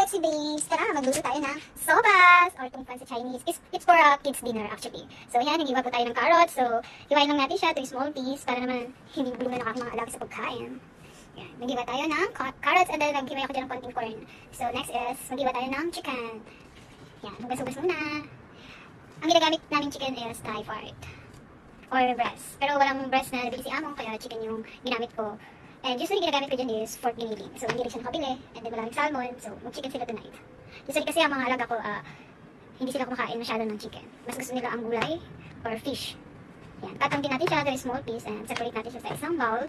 sexy babes! Tara, magluto tayo ng sopas! Or kung fan sa Chinese, it's for a kids dinner actually. So yan, nag-iwa po tayo ng carrots. So, hiwain lang natin siya to small piece para naman hindi bulungan ang aking mga alaga sa pagkain. Yan, nag-iwa tayo ng carrots and then nag-iwa ako dyan ng konting corn. So next is, mag-iwa tayo ng chicken. Yan, hugas-hugas muna. Ang ginagamit namin chicken is Thai fart or breast. Pero walang breast na nabili si Among, kaya chicken yung ginamit ko. And usually ginagamit ko dyan is pork giniling. So hindi rin siya nakabili. And then wala rin salmon. So mag-chicken sila tonight. Usually kasi ang mga alaga ko, hindi sila kumakain masyado ng chicken. Mas gusto nila ang gulay or fish. Yan. Katang din natin siya to a small piece and separate natin siya sa isang bowl.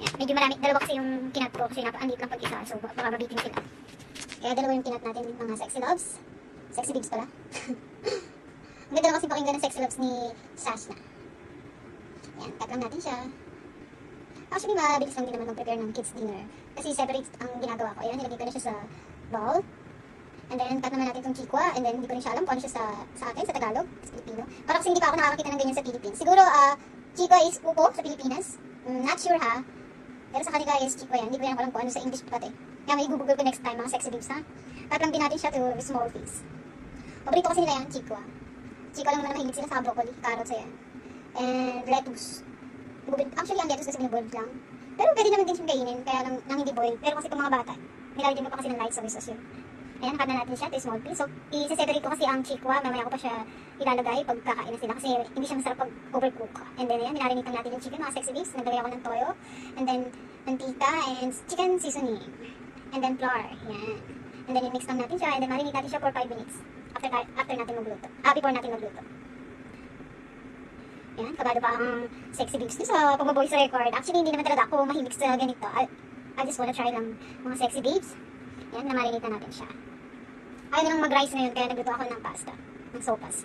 Yan. Medyo marami. Dalawa kasi yung kinat ko kasi napakandit lang pag-isa. So baka mabitin sila. Kaya dalawa yung kinat natin mga sexy loves. Sexy babes pala. Ang ganda na kasi pakinggan ng sexy loves ni Sashna. Yan. Cut lang natin siya. Actually, mabilis lang din naman mag-prepare ng kids dinner. Kasi separate ang ginagawa ko. Ayan, nilagay ko na siya sa bowl. And then, cut naman natin itong chikwa. And then, hindi ko rin siya alam kung ano siya sa atin, sa Tagalog, sa Pilipino. Parang kasi hindi pa ako nakakita ng ganyan sa Philippines. Siguro, chikwa is upo sa Pilipinas. Not sure ha. Pero sa kanila is chikwa yan. Hindi ko rin alam kung ano sa English pati. Kaya may google ko next time, mga sexy babes ha. Cut lang din natin siya to small piece. Paborito kasi nila yan, chikwa. Chikwa lang naman mahilig sila sa broccoli, carrots, ayan. And lettuce. Actually, ang lettuce kasi binaboiled lang. Pero pwede naman din siyang kainin, kaya nang hindi boiled. Pero kasi itong mga bata, nilalagyan ko pa kasi ng light soy sauce yun. Ayan, nakat na natin siya, to small piece. So, i-separate ko kasi ang chikwa, mamaya ko pa siya ilalagay pag kakain na sila kasi hindi siya masarap pag overcook. And then, ayan, nilarinit lang natin yung chicken, mga sexy babes. Naglagay ako ng toyo, and then, mantika, and chicken seasoning. And then, flour, ayan. And then, i-mix lang natin siya, and then, marinate natin siya for 5 minutes. After natin magluto. Before natin magluto. Yan, kabado pa ang sexy babes nyo sa pag-voice record. Actually, hindi naman talaga ako mahilig sa ganito. I just wanna try lang mga sexy babes. Yan, namarinate na natin siya. Ayaw na lang mag-rice ngayon, kaya nagluto ako ng pasta. Ng sopas.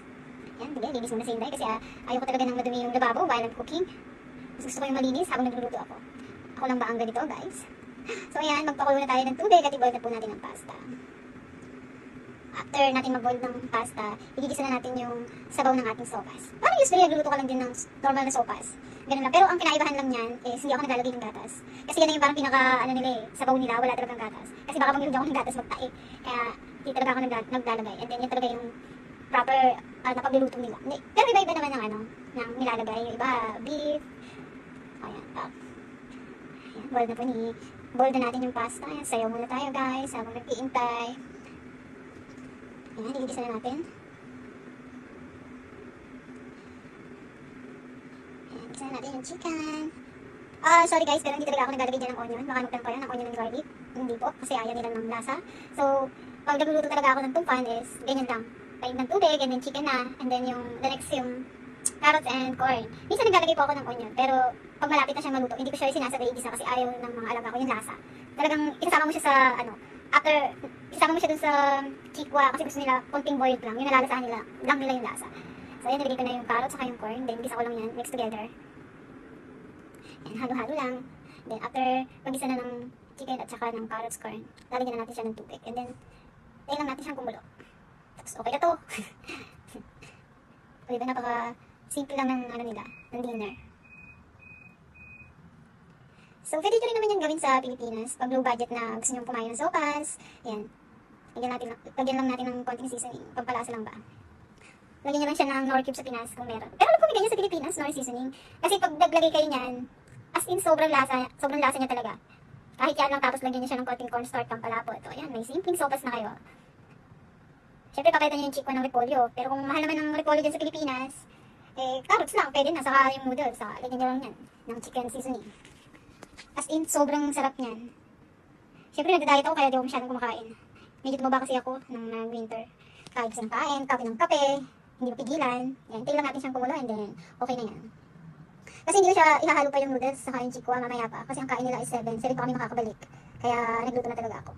Yan, sige, linis muna sa Inday kasi ayoko talaga nang madumi yung lababo while I'm cooking. Mas gusto ko yung malinis habang nagluluto ako. Ako lang ba ang ganito, guys? So, ayan, magpakulo na tayo ng tubig at i-boil na po natin ang pasta. After natin mag-boil ng pasta, igigisa na natin yung sabaw ng ating sopas. Parang usually, nagluluto ka lang din ng normal na sopas. Ganun lang. Pero ang kinaibahan lang niyan is hindi ako naglalagay ng gatas. Kasi yan na yung parang pinaka, sabaw nila, wala talagang gatas. Kasi baka pag nilagyan ako ng gatas, magtae. Kaya, hindi talaga ako naglalagay. And then, yan talaga yung proper na pagluluto nila. Pero iba-iba naman ng nilalagay. Yung iba, beef. Ayan, ayan, boil na natin yung pasta. Ayan, sayaw muna tayo, guys, habang nag-iintay. Ayan, igigisa na natin. Ayan, igisa na natin yung chicken. Sorry guys, pero hindi talaga ako naglalagay dyan ng onion. Baka magtanong kayo ng onion and garlic. Hindi po, kasi ayaw nila ng lasa. So, pag nagluluto talaga ako ng tungpan is ganyan lang. Paig ng tubig, and then chicken na. And then yung, the next yung carrots and corn. Minsan naglalagay po ako ng onion, pero pag malapit na siyang maluto, hindi ko siya sinasabay igisa kasi ayaw ng mga alaga ko yung lasa. Talagang isasama mo siya sa, after, isama mo siya dun sa chikwa kasi gusto nila konting boiled lang. Yung nalalasahan nila, lang nila yung lasa. So, ayan, nilagay ko na yung carrots saka yung corn. Then, gisa ko lang yan, mix together. Ayan, halo-halo lang. Then, after pag-gisa na ng chicken at saka ng carrots corn, lalagyan na natin siya ng tubig. And then, tayo lang natin siyang kumulo. Tapos, okay na to. O, diba, napaka-simple lang ng, nila, ng dinner. So, pwede rin naman yan gawin sa Pilipinas. Pag low budget na gusto nyo kumain ng sopas. Ayan. Lagyan lang natin ng konting seasoning. Pampalasa lang ba? Lagyan nyo lang siya ng Knorr cube sa Pinas kung meron. Pero alam ko may ganyan sa Pilipinas, Knorr seasoning. Kasi pag naglagay kayo niyan, as in sobrang lasa niya talaga. Kahit yan lang tapos lagyan nyo siya ng konting cornstarch pampalapot. O ayan, may simpleng sopas na kayo. Siyempre papalitan nyo yung chikwa ng repolyo. Pero kung mahal naman ng repolyo dyan sa Pilipinas, carrots lang, pwede na. Saka yung noodles, lagyan nyo lang yan ng chicken seasoning. As in, sobrang sarap niyan. Siyempre, nagda-diet ako kaya di ako masyadong kumakain. Medyo tumaba kasi ako ng winter. Kahit sa kain, kape ng kape, hindi mapigilan. Yan, tayo lang natin siyang kumulo and then, okay na yan. Kasi hindi ko siya ihahalo pa yung noodles saka yung chikwa mamaya pa. Kasi ang kain nila is 7 pa kami makakabalik. Kaya, nagluto na talaga ako.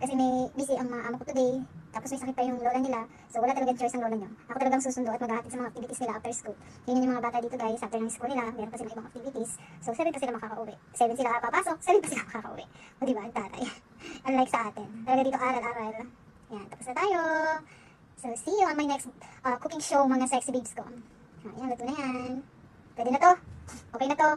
Kasi may busy ang mga amo ko today. Tapos may sakit pa yung lola nila. So wala talagang choice ang lola nyo. Ako talagang susundo at maghahatid sa mga activities nila after school. Yun yung mga bata dito guys. After ng school nila, meron kasi mga ibang activities. So 7 pa sila makakauwi. 7 sila papasok, 7 pa sila makakauwi. O diba, ang tatay. Unlike sa atin. Talaga dito aral-aral. Yan, tapos na tayo. So see you on my next cooking show mga sexy babes ko. Yan, luto na yan. Pwede na to. Okay na to.